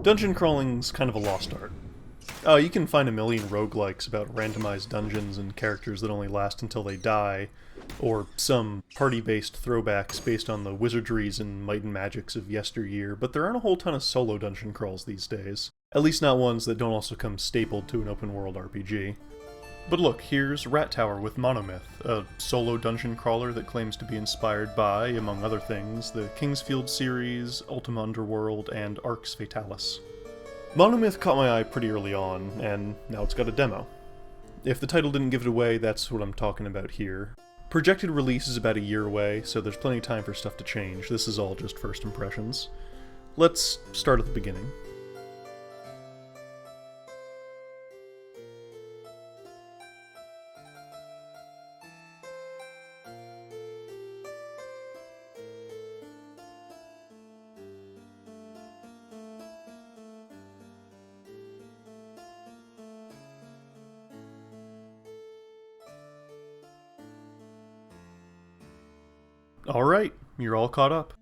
Dungeon crawling's kind of a lost art. You can find a million roguelikes about randomized dungeons and characters that only last until they die, or some party-based throwbacks based on the wizardries and might and magics of yesteryear, but there aren't a whole ton of solo dungeon crawls these days. At least not ones that don't also come stapled to an open-world RPG. But look, here's Rat Tower with MONOMYTH, a solo dungeon crawler that claims to be inspired by, among other things, the Kingsfield series, Ultima Underworld, and Arx Fatalis. MONOMYTH caught my eye pretty early on, and now it's got a demo. If the title didn't give it away, that's what I'm talking about here. Projected release is about a year away, so there's plenty of time for stuff to change. This is all just first impressions. Let's start at the beginning. Alright, you're all caught up.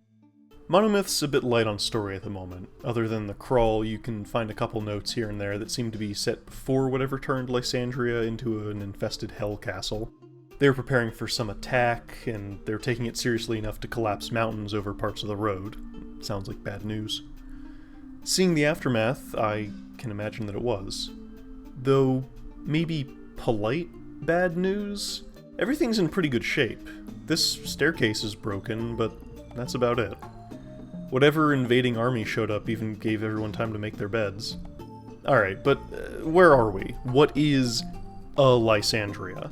MONOMYTH's a bit light on story at the moment. Other than the crawl, you can find a couple notes here and there that seem to be set before whatever turned Lysandria into an infested hell castle. They were preparing for some attack, and they're taking it seriously enough to collapse mountains over parts of the road. Sounds like bad news. Seeing the aftermath, I can imagine that it was. Though, maybe polite bad news? Everything's in pretty good shape. This staircase is broken, but that's about it. Whatever invading army showed up even gave everyone time to make their beds. Alright, but where are we? What is a Lysandria?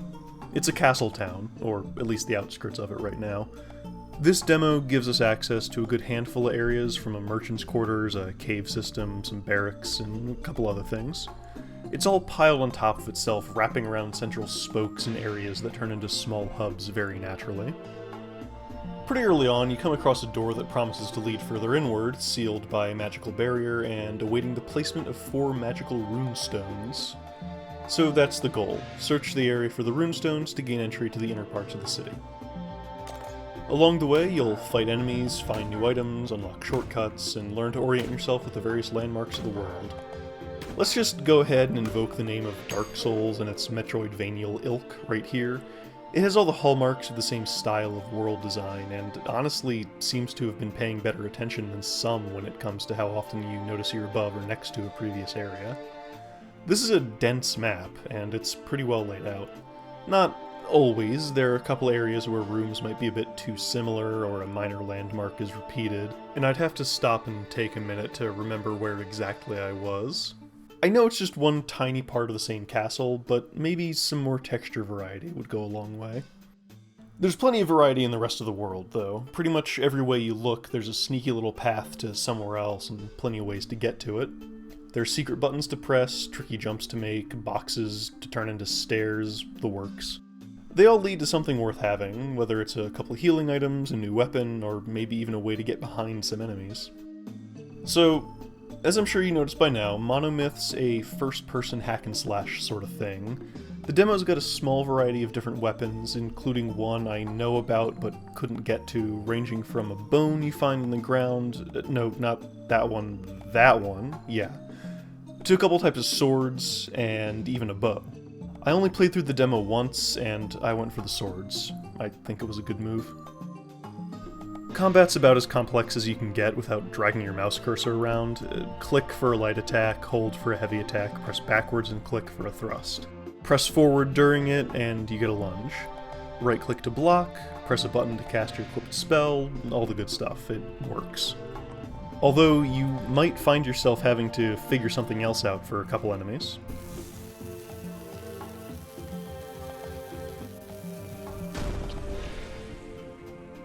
It's a castle town, or at least the outskirts of it right now. This demo gives us access to a good handful of areas, from a merchant's quarters, a cave system, some barracks, and a couple other things. It's all piled on top of itself, wrapping around central spokes and areas that turn into small hubs very naturally. Pretty early on, you come across a door that promises to lead further inward, sealed by a magical barrier and awaiting the placement of 4 magical runestones. So that's the goal. Search the area for the runestones to gain entry to the inner parts of the city. Along the way, you'll fight enemies, find new items, unlock shortcuts, and learn to orient yourself with the various landmarks of the world. Let's just go ahead and invoke the name of Dark Souls and its Metroidvanial ilk right here. It has all the hallmarks of the same style of world design, and honestly seems to have been paying better attention than some when it comes to how often you notice you're above or next to a previous area. This is a dense map, and it's pretty well laid out. Not always. There are a couple areas where rooms might be a bit too similar, or a minor landmark is repeated, and I'd have to stop and take a minute to remember where exactly I was. I know it's just one tiny part of the same castle, but maybe some more texture variety would go a long way. There's plenty of variety in the rest of the world, though. Pretty much every way you look, there's a sneaky little path to somewhere else and plenty of ways to get to it. There's secret buttons to press, tricky jumps to make, boxes to turn into stairs, the works. They all lead to something worth having, whether it's a couple healing items, a new weapon, or maybe even a way to get behind some enemies. So, as I'm sure you noticed by now, MONOMYTH's a first-person hack-and-slash sort of thing. The demo's got a small variety of different weapons, including one I know about but couldn't get to, ranging from a bone you find on the ground— no, not that one, yeah— to a couple types of swords, and even a bow. I only played through the demo once, and I went for the swords. I think it was a good move. Combat's about as complex as you can get without dragging your mouse cursor around. Click for a light attack, hold for a heavy attack, press backwards and click for a thrust. Press forward during it and you get a lunge. Right click to block, press a button to cast your equipped spell, all the good stuff. It works. Although you might find yourself having to figure something else out for a couple enemies.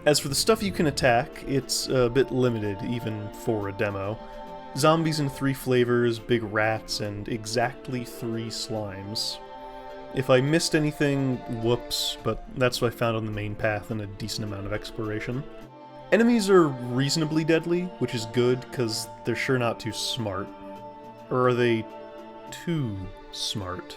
As for the stuff you can attack, it's a bit limited, even for a demo. Zombies in 3 flavors, big rats, and exactly 3 slimes. If I missed anything, whoops, but that's what I found on the main path and a decent amount of exploration. Enemies are reasonably deadly, which is good, because they're sure not too smart. Or are they too smart?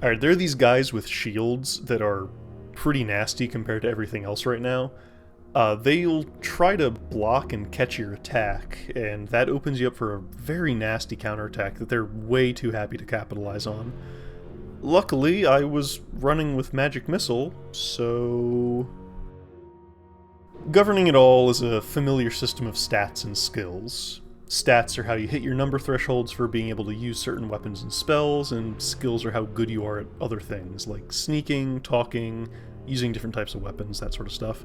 Alright, there are these guys with shields that are pretty nasty compared to everything else right now. They'll try to block and catch your attack, and that opens you up for a very nasty counterattack that they're way too happy to capitalize on. Luckily, I was running with Magic Missile, so... Governing it all is a familiar system of stats and skills. Stats are how you hit your number thresholds for being able to use certain weapons and spells, and skills are how good you are at other things, like sneaking, talking, using different types of weapons, that sort of stuff.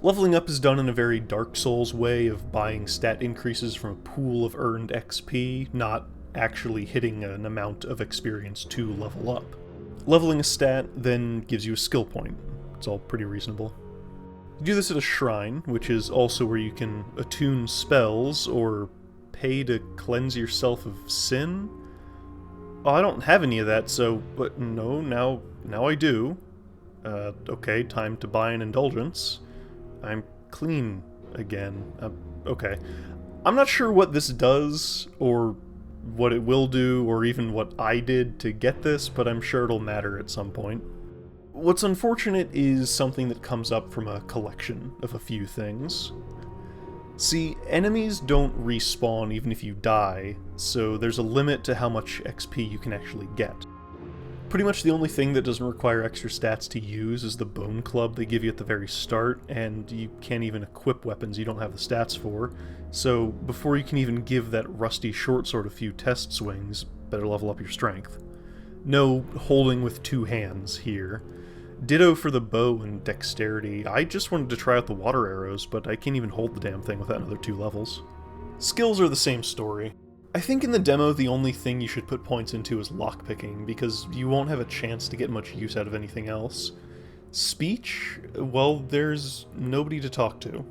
Leveling up is done in a very Dark Souls way of buying stat increases from a pool of earned XP, not actually hitting an amount of experience to level up. Leveling a stat then gives you a skill point. It's all pretty reasonable. You do this at a shrine, which is also where you can attune spells or pay to cleanse yourself of sin. Oh, I don't have any of that, so... But no, now I do. Okay, time to buy an indulgence. I'm clean again. Okay. I'm not sure what this does, or what it will do, or even what I did to get this, but I'm sure it'll matter at some point. What's unfortunate is something that comes up from a collection of a few things. See, enemies don't respawn even if you die, so there's a limit to how much XP you can actually get. Pretty much the only thing that doesn't require extra stats to use is the Bone Club they give you at the very start, and you can't even equip weapons you don't have the stats for, so before you can even give that rusty short sword a few test swings, better level up your strength. No holding with two hands here. Ditto for the bow and dexterity. I just wanted to try out the water arrows, but I can't even hold the damn thing without another 2 levels. Skills are the same story. I think in the demo the only thing you should put points into is lockpicking, because you won't have a chance to get much use out of anything else. Speech? Well, there's nobody to talk to.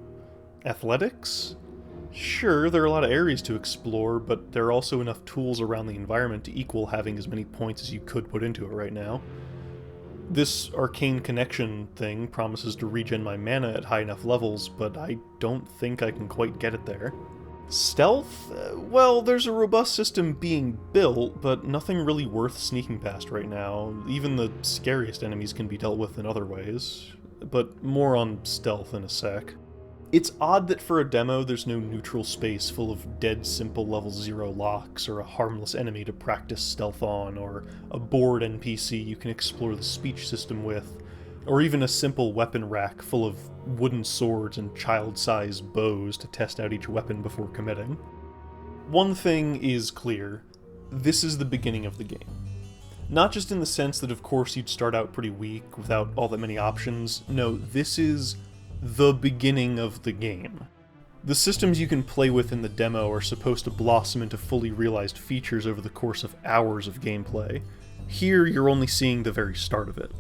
Athletics? Sure, there are a lot of areas to explore, but there are also enough tools around the environment to equal having as many points as you could put into it right now. This arcane connection thing promises to regen my mana at high enough levels, but I don't think I can quite get it there. Stealth? Well, there's a robust system being built, but nothing really worth sneaking past right now. Even the scariest enemies can be dealt with in other ways. But more on stealth in a sec. It's odd that for a demo there's no neutral space full of dead simple level 0 locks, or a harmless enemy to practice stealth on, or a bored NPC you can explore the speech system with, or even a simple weapon rack full of wooden swords and child-sized bows to test out each weapon before committing. One thing is clear: this is the beginning of the game. Not just in the sense that of course you'd start out pretty weak without all that many options. No, this is the beginning of the game. The systems you can play with in the demo are supposed to blossom into fully realized features over the course of hours of gameplay. Here, you're only seeing the very start of it.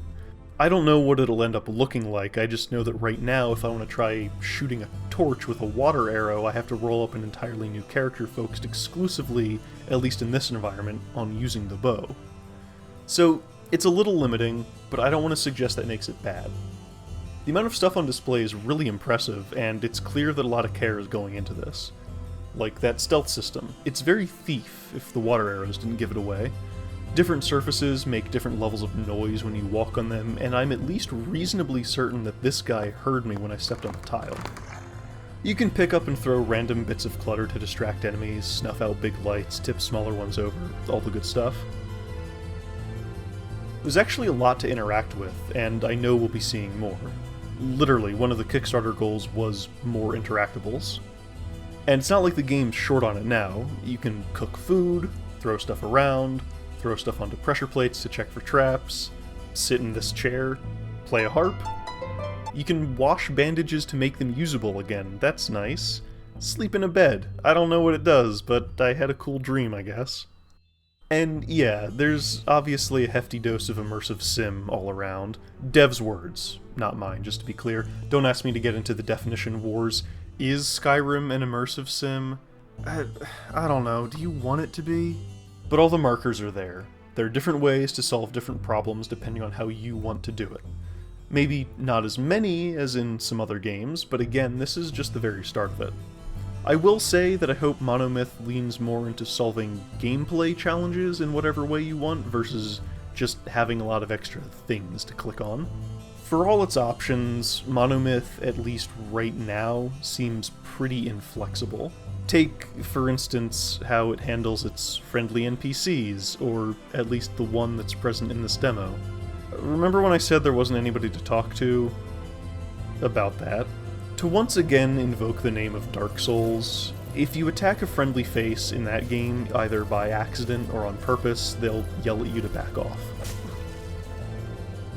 I don't know what it'll end up looking like, I just know that right now if I want to try shooting a torch with a water arrow, I have to roll up an entirely new character focused exclusively, at least in this environment, on using the bow. So, it's a little limiting, but I don't want to suggest that makes it bad. The amount of stuff on display is really impressive, and it's clear that a lot of care is going into this. Like that stealth system. It's very Thief, if the water arrows didn't give it away. Different surfaces make different levels of noise when you walk on them, and I'm at least reasonably certain that this guy heard me when I stepped on the tile. You can pick up and throw random bits of clutter to distract enemies, snuff out big lights, tip smaller ones over, all the good stuff. There's actually a lot to interact with, and I know we'll be seeing more. Literally, one of the Kickstarter goals was more interactables. And it's not like the game's short on it now. You can cook food, throw stuff around, throw stuff onto pressure plates to check for traps, sit in this chair, play a harp. You can wash bandages to make them usable again, that's nice. Sleep in a bed, I don't know what it does, but I had a cool dream, I guess. And yeah, there's obviously a hefty dose of immersive sim all around. Dev's words, not mine, just to be clear. Don't ask me to get into the definition wars. Is Skyrim an immersive sim? I don't know, do you want it to be? But all the markers are there. There are different ways to solve different problems depending on how you want to do it. Maybe not as many as in some other games, but again, this is just the very start of it. I will say that I hope MONOMYTH leans more into solving gameplay challenges in whatever way you want, versus just having a lot of extra things to click on. For all its options, MONOMYTH, at least right now, seems pretty inflexible. Take, for instance, how it handles its friendly NPCs, or at least the one that's present in this demo. Remember when I said there wasn't anybody to talk to about that? To once again invoke the name of Dark Souls, if you attack a friendly face in that game, either by accident or on purpose, they'll yell at you to back off.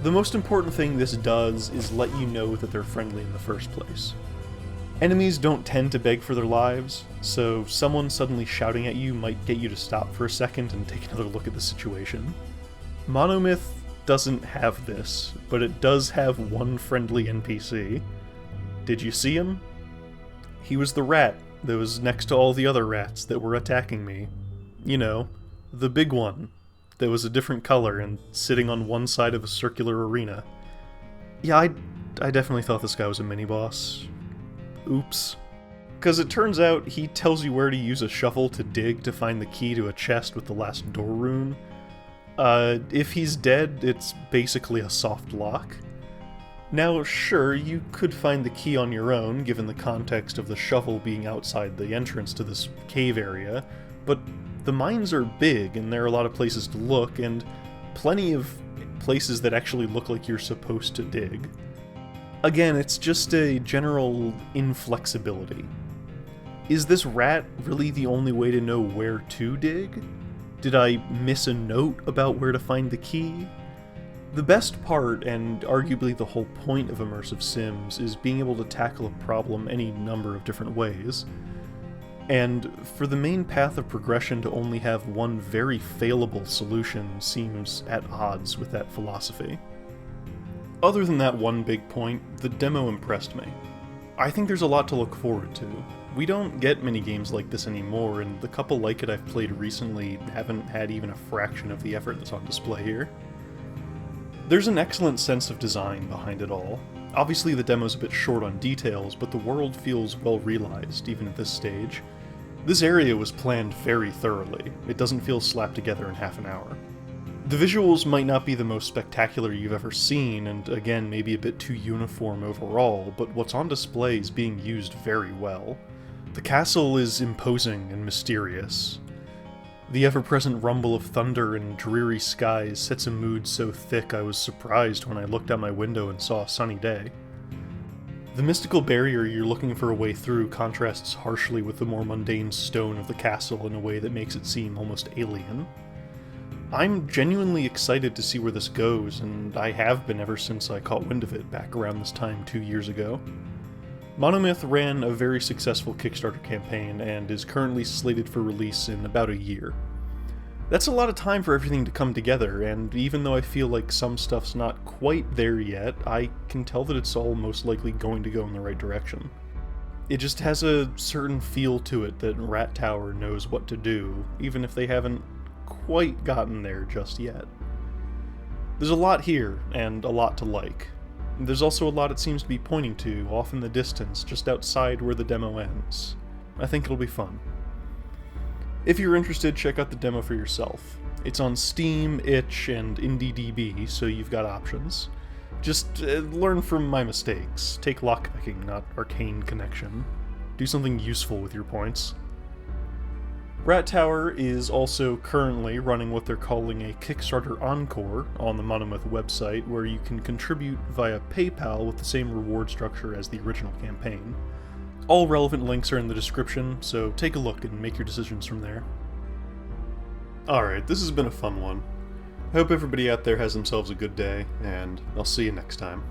The most important thing this does is let you know that they're friendly in the first place. Enemies don't tend to beg for their lives, so someone suddenly shouting at you might get you to stop for a second and take another look at the situation. MONOMYTH doesn't have this, but it does have one friendly NPC. Did you see him? He was the rat that was next to all the other rats that were attacking me. You know, the big one that was a different color and sitting on one side of a circular arena. Yeah, I definitely thought this guy was a mini-boss. Oops. Because it turns out he tells you where to use a shovel to dig to find the key to a chest with the last door rune. If he's dead, it's basically a soft lock. Now, sure, you could find the key on your own, given the context of the shovel being outside the entrance to this cave area, but the mines are big, and there are a lot of places to look, and plenty of places that actually look like you're supposed to dig. Again, it's just a general inflexibility. Is this rat really the only way to know where to dig? Did I miss a note about where to find the key? The best part, and arguably the whole point of immersive sims, is being able to tackle a problem any number of different ways. And for the main path of progression to only have one very failable solution seems at odds with that philosophy. Other than that one big point, the demo impressed me. I think there's a lot to look forward to. We don't get many games like this anymore, and the couple like it I've played recently haven't had even a fraction of the effort that's on display here. There's an excellent sense of design behind it all. Obviously the demo's a bit short on details, but the world feels well realized, even at this stage. This area was planned very thoroughly. It doesn't feel slapped together in half an hour. The visuals might not be the most spectacular you've ever seen, and again, maybe a bit too uniform overall, but what's on display is being used very well. The castle is imposing and mysterious. The ever-present rumble of thunder and dreary skies sets a mood so thick I was surprised when I looked out my window and saw a sunny day. The mystical barrier you're looking for a way through contrasts harshly with the more mundane stone of the castle in a way that makes it seem almost alien. I'm genuinely excited to see where this goes, and I have been ever since I caught wind of it back around this time 2 years ago. MONOMYTH ran a very successful Kickstarter campaign and is currently slated for release in about a year. That's a lot of time for everything to come together, and even though I feel like some stuff's not quite there yet, I can tell that it's all most likely going to go in the right direction. It just has a certain feel to it that Rat Tower knows what to do, even if they haven't quite gotten there just yet. There's a lot here, and a lot to like. There's also a lot it seems to be pointing to, off in the distance, just outside where the demo ends. I think it'll be fun. If you're interested, check out the demo for yourself. It's on Steam, itch, and IndieDB, so you've got options. Just learn from my mistakes. Take lockpicking, not arcane connection. Do something useful with your points. Rat Tower is also currently running what they're calling a Kickstarter Encore on the MONOMYTH website, where you can contribute via PayPal with the same reward structure as the original campaign. All relevant links are in the description, so take a look and make your decisions from there. Alright, this has been a fun one. I hope everybody out there has themselves a good day, and I'll see you next time.